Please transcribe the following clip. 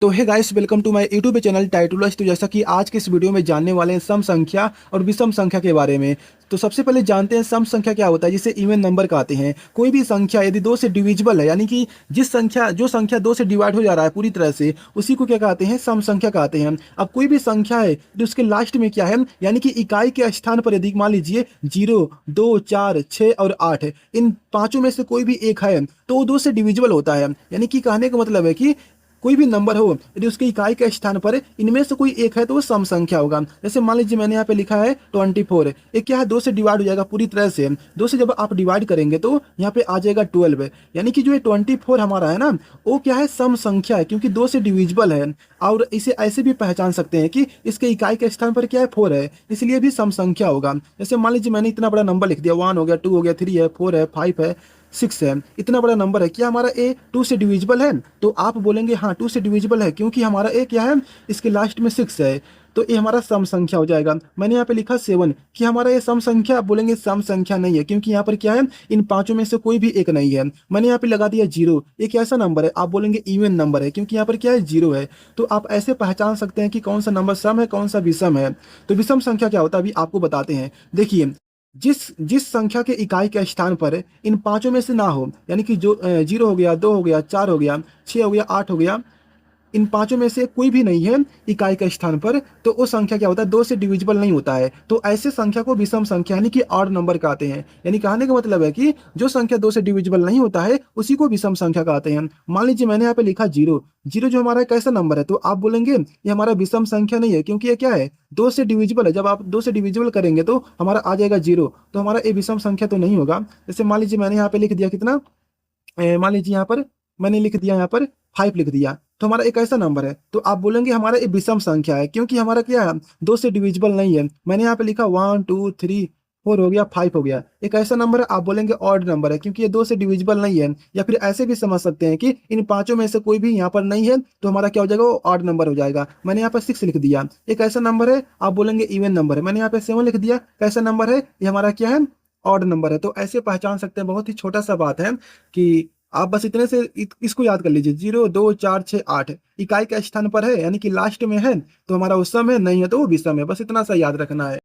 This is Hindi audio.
तो hey guys, welcome to my YouTube channel टाइटुलस। तो जैसा कि आज के इस वीडियो में जानने वाले हैं सम संख्या और विषम संख्या के बारे में। तो सबसे पहले जानते हैं सम संख्या क्या होता है, जिसे इवन नंबर कहते हैं। कोई भी संख्या यदि दो से डिविजिबल है, यानी कि जो संख्या दो से डिवाइड हो जा रहा है पूरी तरह से, उसी को क्या कहते हैं, सम संख्या कहते हैं। अब कोई भी संख्या है तो उसके लास्ट में क्या है, यानी कि इकाई के स्थान पर यदि मान लीजिए 0, 2, 4, 6 और 8, इन पांचों में से कोई भी एक है तो वो दो से डिविजिबल होता है। यानी कि कहने का मतलब है कि कोई भी नंबर हो यदि उसके इकाई के स्थान पर इनमें से कोई एक है तो वो सम संख्या होगा। जैसे मान लीजिए मैंने यहाँ पे लिखा है 24। ये क्या है, दो से डिवाइड हो जाएगा पूरी तरह से। दो से जब आप डिवाइड करेंगे तो यहाँ पे आ जाएगा 12। यानी कि जो ये 24 हमारा है ना, वो क्या है, सम संख्या है, क्योंकि दो से डिविजिबल है। और इसे ऐसे भी पहचान सकते हैं कि इसके इकाई के स्थान पर क्या है, 4 है, इसलिए भी सम संख्या होगा। जैसे मान लीजिए मैंने इतना बड़ा नंबर लिख दिया, 1 हो गया, 2 हो गया, 3 है, 4 है, 5 है, 6 है। इतना बड़ा नंबर है, क्या हमारा ए 2 से डिविजिबल है? तो आप बोलेंगे हाँ 2 से डिविजिबल है, क्योंकि हमारा ए क्या है, इसके लास्ट में 6 है, तो ये हमारा सम संख्या हो जाएगा। मैंने यहाँ पे लिखा 7, कि हमारा ये सम संख्या, आप बोलेंगे सम संख्या नहीं है, क्योंकि यहाँ पर क्या है, इन पांचों में से कोई भी एक नहीं है। मैंने यहाँ पे लगा दिया 0, ये कैसा नंबर है, आप बोलेंगे इवन नंबर है, क्योंकि यहाँ पर क्या है, 0 है। तो आप ऐसे पहचान सकते हैं कि कौन सा नंबर सम है, कौन सा विषम है। तो विषम संख्या क्या होता है अभी आपको बताते हैं। देखिए, जिस जिस संख्या के इकाई के स्थान पर इन पांचों में से ना हो, यानी कि जो 0 हो गया, 2 हो गया, 4 हो गया, 6 हो गया, 8 हो गया, इन पांचों में से कोई भी नहीं है इकाई के स्थान पर, तो वो संख्या क्या होता है, दो से डिविजिबल नहीं होता है। तो ऐसे संख्या को विषम संख्या यानी कि ऑड नंबर कहते हैं। यानी कहने का मतलब है कि जो संख्या दो से डिविजिबल नहीं होता है उसी को विषम संख्या कहते हैं। मान लीजिए मैंने यहाँ पे लिखा 0। 0 जो हमारा कैसा नंबर है, तो आप बोलेंगे ये हमारा विषम संख्या नहीं है, क्योंकि ये क्या है, दो से डिविजिबल है। जब आप दो से डिविजिबल करेंगे तो हमारा आ जाएगा 0, तो हमारा ये विषम संख्या तो नहीं होगा। जैसे मान लीजिए मैंने यहाँ पे लिख दिया कितना, मान लीजिए यहाँ पर मैंने लिख दिया, यहाँ पर 5 लिख दिया, तो हमारा एक ऐसा नंबर है, तो आप बोलेंगे हमारा एक विषम संख्या है, क्योंकि हमारा क्या है, दो से डिविजिबल नहीं है। मैंने यहाँ पे लिखा 1, 2, 3, 4 हो गया, 5 हो गया, एक ऐसा नंबर है, आप बोलेंगे ऑड नंबर है, क्योंकि ये दो से डिविजिबल नहीं है। या फिर ऐसे भी समझ सकते हैं कि इन पांचों में से कोई भी यहाँ पर नहीं है, तो हमारा क्या हो जाएगा, वो ऑड नंबर हो जाएगा। मैंने यहाँ पर 6 लिख दिया, एक ऐसा नंबर है, आप बोलेंगे इवन नंबर है। मैंने यहाँ पे 7 लिख दिया, कैसा नंबर है, ये हमारा क्या है, ऑड नंबर है। तो ऐसे पहचान सकते हैं, बहुत ही छोटा सा बात है कि आप बस इतने से इसको याद कर लीजिए, 0, 2, 4, 6, 8 इकाई के स्थान पर है, यानी कि लास्ट में है, तो हमारा वो सम है, नहीं है तो वो विषम है। बस इतना सा याद रखना है।